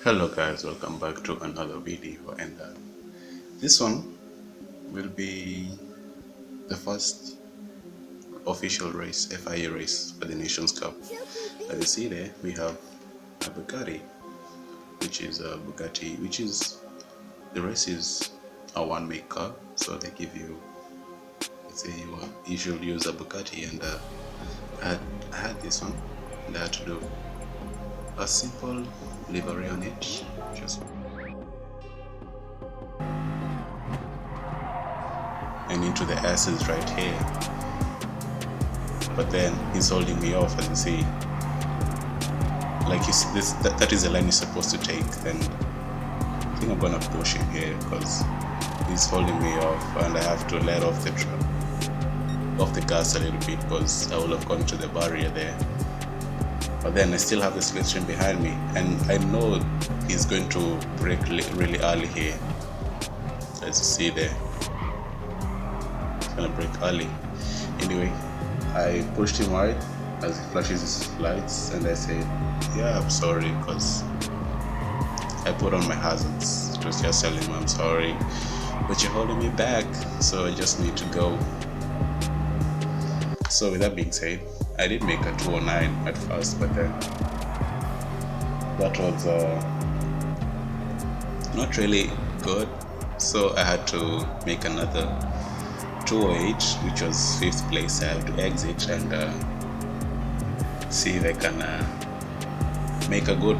Hello guys, welcome back to another video, and this one will be the first official race, FIA race for the Nations Cup. As you see there, we have a Bugatti, which is the race is a one-make car, so they give you, let's say you should use a Bugatti, and I had this one, and I had to do a simple livery on it, just and into the S's right here. But then he's holding me off, as you see. Like that is the line he's supposed to take. Then I think I'm gonna push him here because he's holding me off, and I have to let off the gas a little bit because I will have gone to the barrier there. But then I still have the slipstream behind me, and I know he's going to brake really early here, as you see there. He's gonna brake early. Anyway, I pushed him wide as he flashes his lights, and I said, yeah, I'm sorry, because I put on my hazards. It was just telling him I'm sorry, but you're holding me back, so I just need to go. So with that being said, I did make a 209 at first, but then that was not really good, so I had to make another 208, which was 5th place. I have to exit and see if I can make a good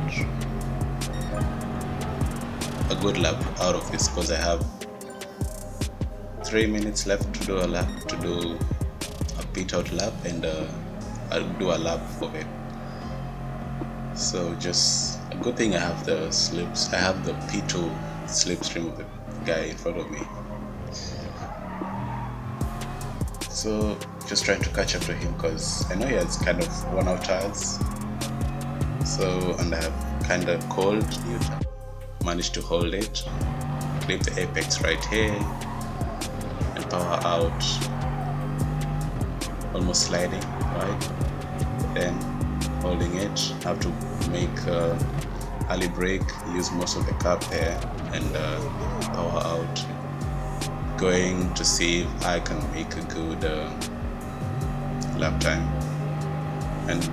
lap out of this, because I have 3 minutes left to do a lap, to do a pit out lap, and I'll do a lap of it. So just a good thing I have the slips. I have the P2 slipstream of the guy in front of me. So just trying to catch up to him, because I know he has kind of worn out tires. So, and I have kind of cold. Managed to hold it, clip the apex right here, and power out. Almost sliding, right? Then holding it, have to make early brake, use most of the cap there, and power out. Going to see if I can make a good lap time, and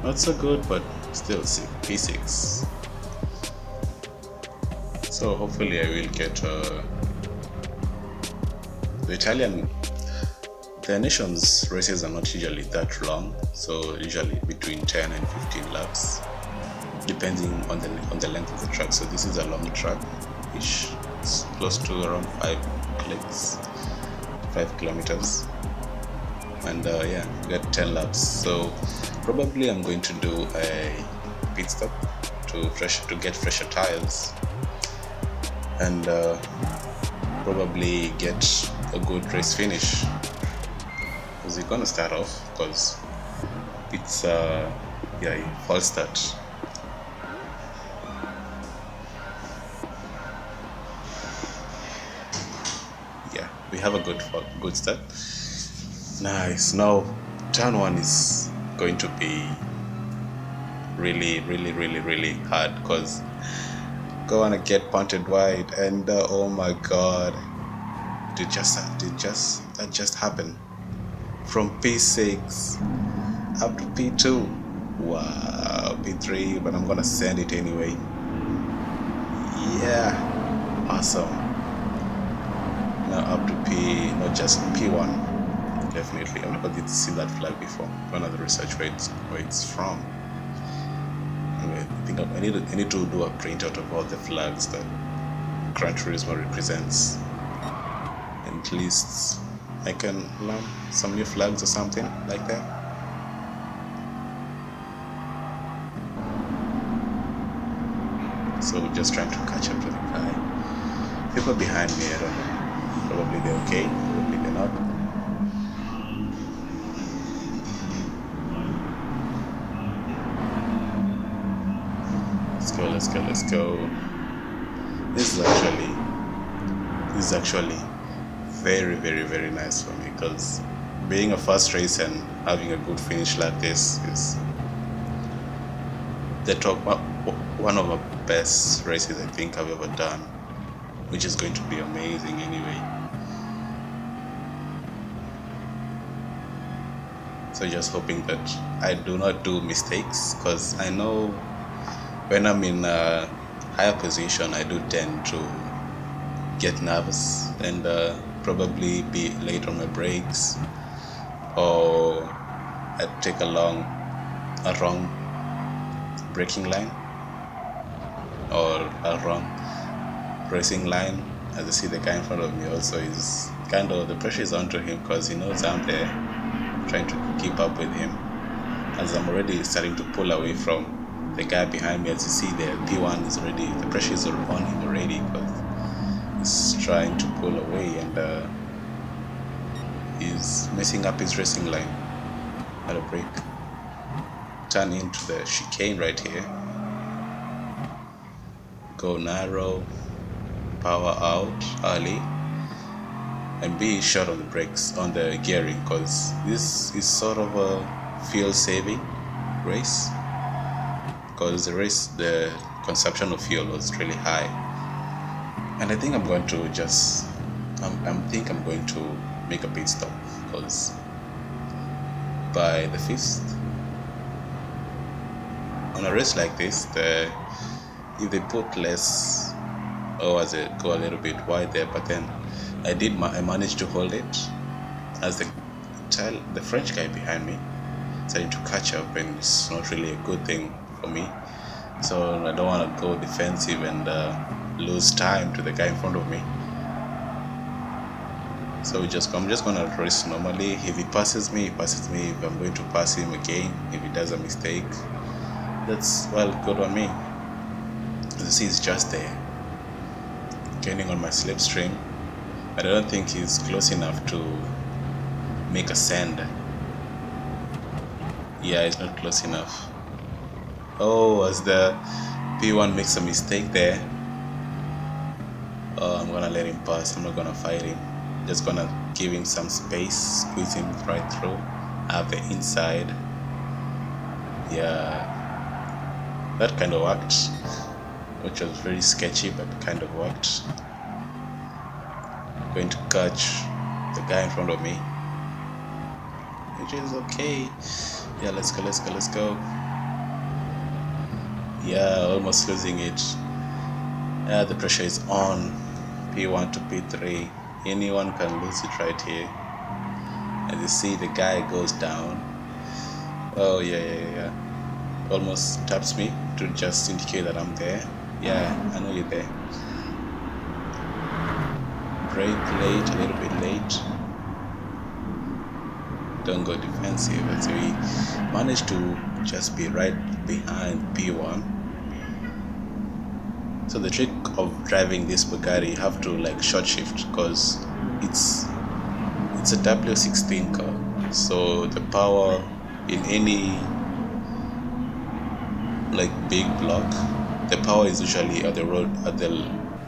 not so good, but still P6. So hopefully I will get the Italian. The nations races are not usually that long, so usually between 10 and 15 laps, depending on the length of the track. So this is a long track-ish. It's close to around 5 kilometers, and yeah, we got 10 laps. So probably I'm going to do a pit stop to get fresher tires, and probably get a good race finish. We're gonna start off because it's yeah, false start. Yeah, we have a good start. Nice. Now turn 1 is going to be really hard, because go on and get punted wide, and oh my god, that just happened. From P6 up to P2. Wow, P3, but I'm gonna send it anyway. Yeah, awesome. Now up to not just P1. Definitely, I'm not going to see that flag before. One of the research where it's from. Anyway, I think I need to do a printout of all the flags that Gran Turismo represents, and at least I can learn some new flags or something like that. So we're just trying to catch up to the guy. People behind me, I don't know. Probably they're okay, probably they're not. Let's go. This is actually very nice for me, because being a first race and having a good finish like this is the top one of the best races I think I've ever done, which is going to be amazing anyway. So just hoping that I do not do mistakes, because I know when I'm in a higher position I do tend to get nervous and probably be late on my brakes, or I take a wrong braking line or a wrong racing line. As you see, the guy in front of me also is kind of, the pressure is onto him because he knows I'm there trying to keep up with him, as I'm already starting to pull away from the guy behind me. As you see, the P1 is already, the pressure is on him already because he's trying to pull away and he's messing up his racing line. Had a break, turn into the chicane right here, go narrow, power out early, and be short on the brakes, on the gearing, because this is sort of a fuel saving race, because the consumption of fuel was really high. And I think I'm going to just I'm going to make a pit stop, because by the 5th, on a race like this, if they put less, or as it go a little bit wide there, but then I managed to hold it, as the French guy behind me starting to catch up, and it's not really a good thing for me. So I don't want to go defensive and lose time to the guy in front of me. So I'm just gonna race normally. If he passes me, he passes me. If I'm going to pass him again, if he does a mistake, that's, well, good on me. As you see, he's just there, gaining on my slipstream, but I don't think he's close enough to make a send. Yeah, he's not close enough. Oh, as the P1 makes a mistake there, I'm gonna let him pass. I'm not gonna fight him. Just gonna give him some space, squeeze him right through. I have the inside. Yeah, that kind of worked, which was very sketchy, but kind of worked. Going to catch the guy in front of me, which is okay. Yeah, let's go. Yeah, almost losing it. Yeah, the pressure is on. P1 to P3. Anyone can lose it right here. As you see, the guy goes down. Oh yeah. Almost taps me to just indicate that I'm there. Yeah, I know you're there. Brake late, a little bit late. Don't go defensive. As we managed to just be right behind P1. So the trick of driving this Bugatti, you have to like short shift, because it's a W16 car. So the power in any like big block, the power is usually at the road, at the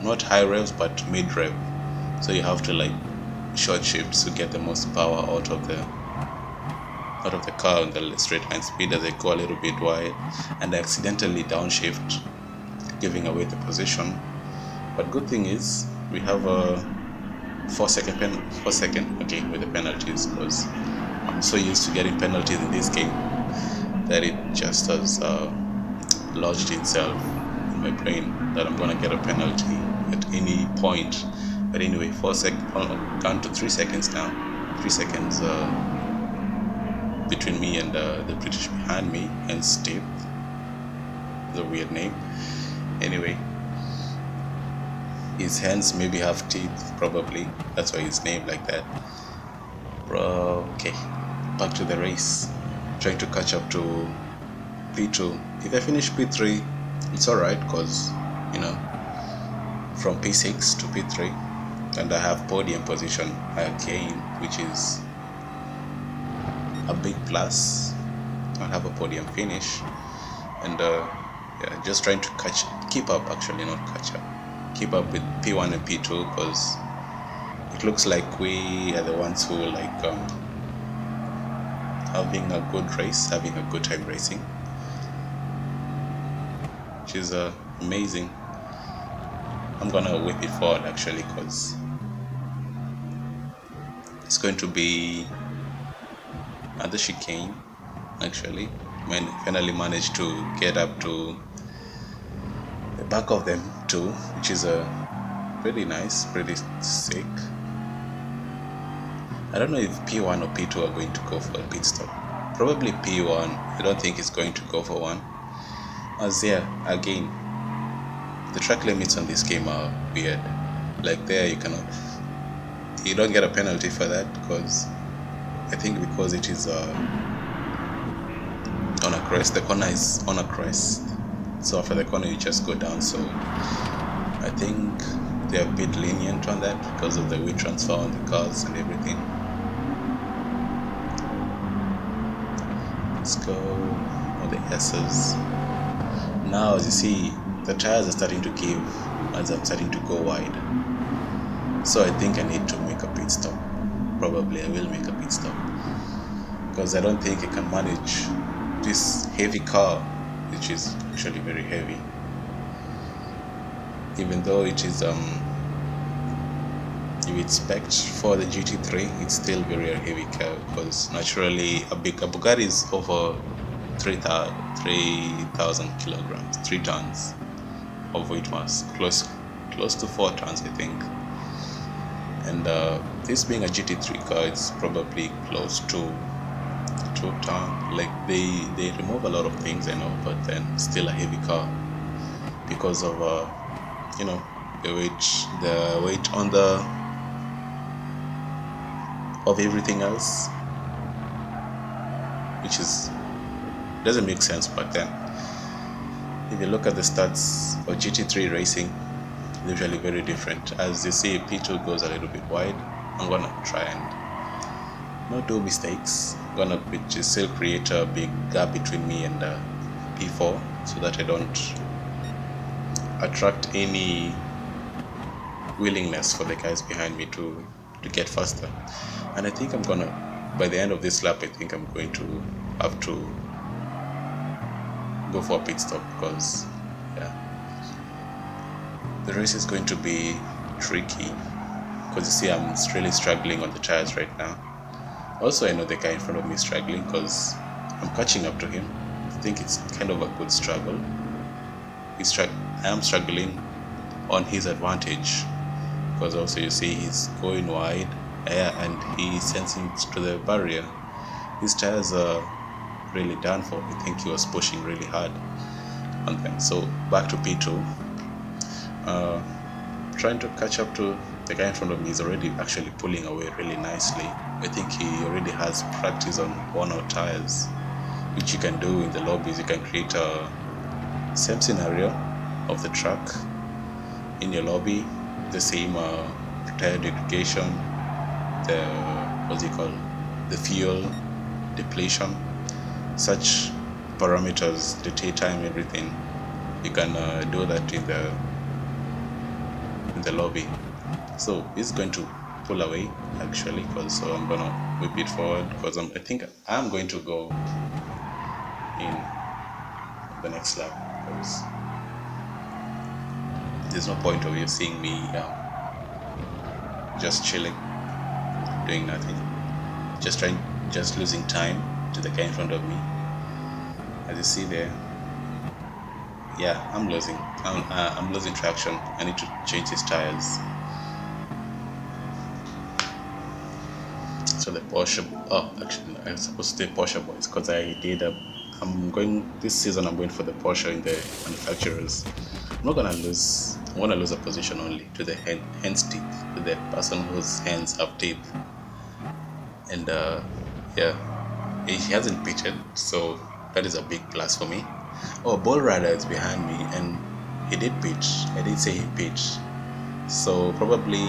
not high revs but mid rev. So you have to like short shift to get the most power out of the car on the straight line speed. As I go a little bit wide and I accidentally downshift, giving away the position. But good thing is we have a 4 second okay with the penalties, because I'm so used to getting penalties in this game that it just has lodged itself in my brain that I'm gonna get a penalty at any point. But anyway, 4 seconds down to 3 seconds now. 3 seconds between me and the British behind me, and Steve, the weird name. Anyway, his hands maybe have teeth, probably. That's why he's named like that. Okay, back to the race. Trying to catch up to P2. If I finish P3, it's alright, because, you know, from P6 to P3, and I have podium position again, which is a big plus. I have a podium finish, and yeah, just trying to keep up with P1 and P2, because it looks like we are the ones who like having a good race, having a good time racing. which is amazing. I'm gonna whip it forward actually, because it's going to be another chicane. Actually, when finally managed to get up to the back of them too, which is pretty nice, pretty sick. I don't know if P1 or P2 are going to go for a pit stop. Probably P1. I don't think it's going to go for one. As there, again, the track limits on this game are weird. Like there, you don't get a penalty for that, because I think because it is on a crest, the corner is on a crest. So after the corner, you just go down. So I think they're a bit lenient on that because of the weight transfer on the cars and everything. Let's go on the S's. Now, as you see, the tires are starting to give as I'm starting to go wide. So I think I need to make a pit stop. Probably I will make a pit stop, because I don't think I can manage this heavy car, which is actually very heavy. Even though it is if it's spec'd for the GT3, it's still very heavy car, because naturally a Bugatti is over 3,000 kilograms, 3 tons of weight mass, close to 4 tons I think. And this being a GT3 car, it's probably close to 2 tons. Like they remove a lot of things, I know, but then still a heavy car because of you know, the weight on of everything else, which doesn't make sense. But then if you look at the stats of GT3 racing, it's usually very different. As you see, P2 goes a little bit wide. I'm gonna try and not do mistakes. I'm gonna still create a big gap between me and P4, so that I don't attract any willingness for the guys behind me to get faster. And I think by the end of this lap, I think I'm going to have to go for a pit stop, because the race is going to be tricky, because you see I'm really struggling on the tires right now. Also, I know the guy in front of me is struggling, because I'm catching up to him. I think it's kind of a good struggle. I am struggling on his advantage, because also you see he's going wide and he's sensing to the barrier. His tires are really done for. I think he was pushing really hard on them. So back to P2, trying to catch up to the guy in front of me. Is already actually pulling away really nicely. I think he already has practice on worn-out tires, which you can do in the lobbies. You can create a same scenario of the track in your lobby, the same tire degradation, the fuel depletion, such parameters, the tail time, everything. You can do that in the lobby. So it's going to pull away actually, because so I'm gonna whip it forward, because I think I'm going to go in the next lap, because there's no point of you seeing me just chilling, doing nothing, just losing time to the guy in front of me. As you see there, I'm losing traction. I need to change his tires. So the Porsche, actually I'm supposed to say Porsche boys, because this season I'm going for the Porsche in the manufacturers. I'm not gonna lose. I want to lose a position only to the hands teeth, to the person whose hands have teeth. And he hasn't pitched, so that is a big plus for me. Oh, Ball Rider is behind me, and he did pitch. I did say he pitched, so probably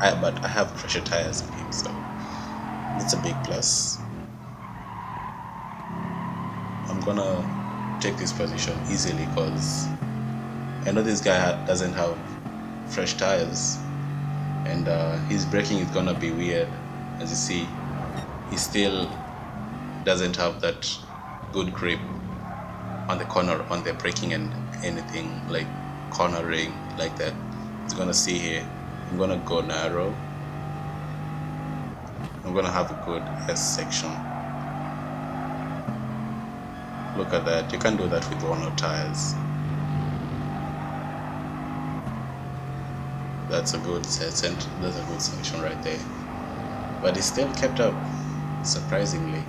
but I have fresher tires in him, so it's a big plus. I'm gonna take this position easily, because I know this guy doesn't have fresh tires, and his braking is gonna be weird. As you see, he still doesn't have that good grip on the corner, on the braking and anything like cornering like that. It's gonna see here, I'm gonna go narrow. I'm gonna have a good S section. Look at that. You can't do that with one or tires. That's a good section right there. But he still kept up, surprisingly.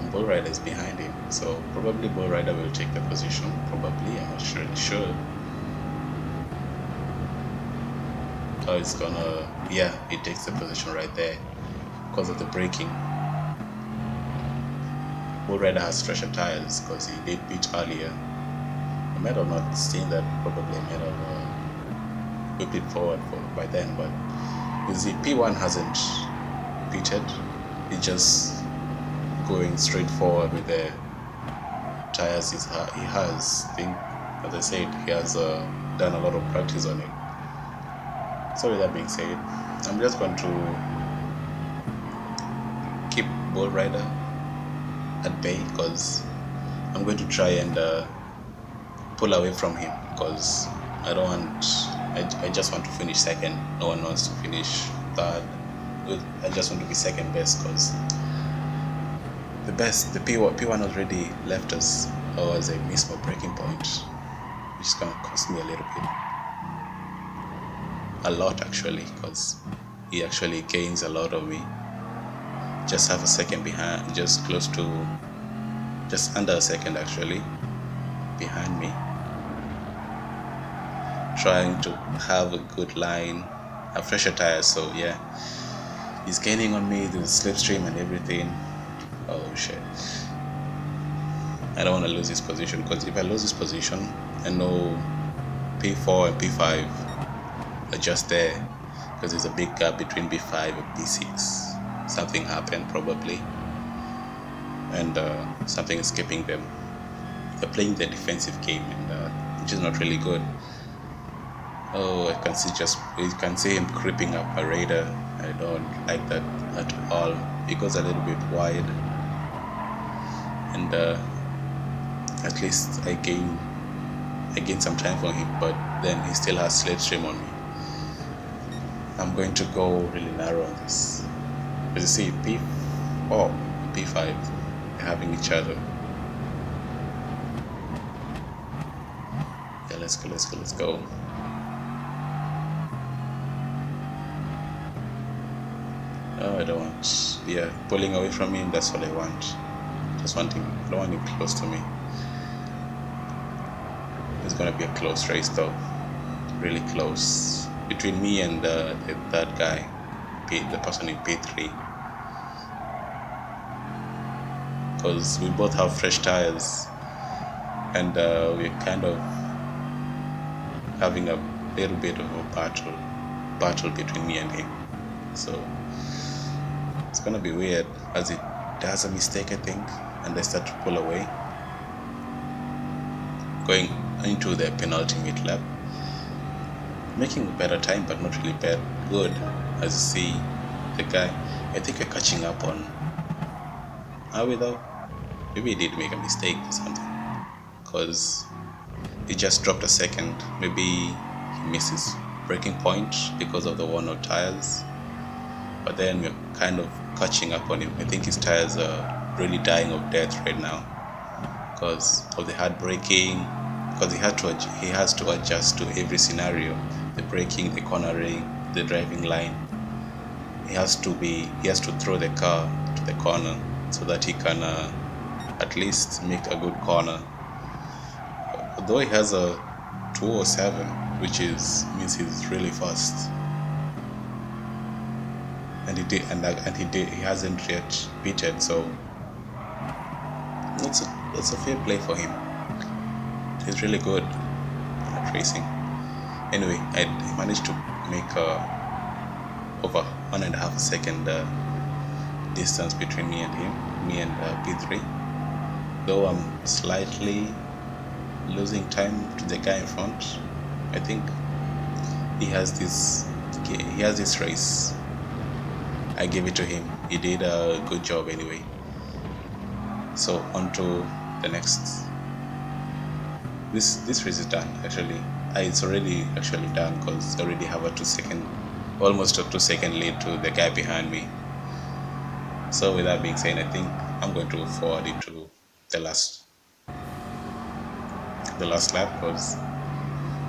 And Bull Rider is behind him, so probably Bull Rider will take the position. Probably, I'm not really sure. Oh, it's gonna, yeah, he takes the position right there because of the braking. Bull Rider has fresher tires because he did beat earlier. I might have not seen that. Probably I might have whipped it forward by then, but you see, P1 hasn't pitted. He's just going straight forward with the tires he has. I think, as I said, he has done a lot of practice on it. So with that being said, I'm just going to keep Bull Rider at bay because I'm going to try and pull away from him because I don't want. I just want to finish second. No one wants to finish third. I just want to be second best because the P1 already left us. Or as I missed my breaking point, which is gonna cost me a little bit, a lot actually, because he actually gains a lot of me. Just have a second behind, just under a second actually behind me, trying to have a good line, a fresher tire. So yeah, he's gaining on me, the slipstream and everything. Oh shit, I don't want to lose this position because if I lose this position, I know P4 and P5 are just there because there's a big gap between B5 and B6. Something happened probably, and something is keeping them. They're playing the defensive game, and which is not really good. Oh, you can see him creeping up my radar. I don't like that at all. It goes a little bit wide, and at least I gain some time for him, but then he still has slipstream on me. I'm going to go really narrow on this. As you see, P4 and P5 are having each other. Yeah, let's go. Oh, I don't want, yeah, pulling away from him, that's what I want. I don't want him close to me. It's gonna be a close race though, really close, between me and that guy, the person in P3. Because we both have fresh tires, and we're kind of having a little bit of a battle between me and him. So it's gonna be weird as it does a mistake, I think, and I start to pull away, going into the penultimate lap, making a better time, but not really good. As you see, the guy, I think we're catching up on. Are we though? Maybe he did make a mistake or something, because he just dropped a second. Maybe he missed his breaking point because of the worn-out tires. But then we're kind of catching up on him. I think his tires are really dying of death right now because of the hard braking. Because he has to adjust to every scenario: the braking, the cornering, the driving line. He has to throw the car to the corner so that he can at least make a good corner. Although he has a 207, which means he's really fast, and he hasn't yet beaten, so that's a fair play for him. He's really good at racing. Anyway, I managed to make over 1.5 second distance between me and him, me and P3. Though I'm slightly losing time to the guy in front. I think he has this race. I gave it to him. He did a good job anyway. So on to the next this race is done actually. It's already actually done because I already have a 2 second, almost a 2 second lead to the guy behind me. So with that being said, I think I'm going to forward it to the last lap, because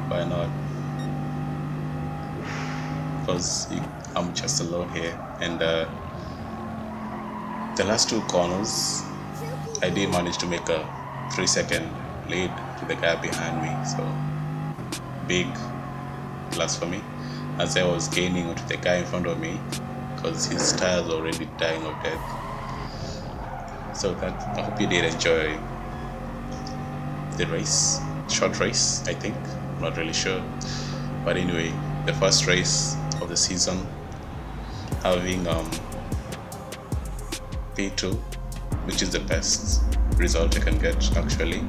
why not? Because I'm just alone here, and the last two corners I did manage to make a 3 second lead to the guy behind me. So big plus for me, as I was gaining onto the guy in front of me because his tires were already dying of death. So that, I hope you did enjoy the race, short race I think, I'm not really sure, but anyway, the first race of the season, having P2, which is the best result I can get actually.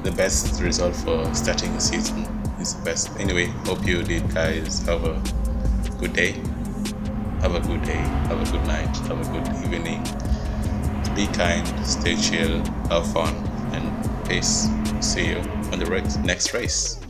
The best result for starting a season is the best. Anyway, hope you did, guys. Have a good day, have a good day, have a good night, have a good evening. Be kind, stay chill, have fun, and peace. See you on the next race.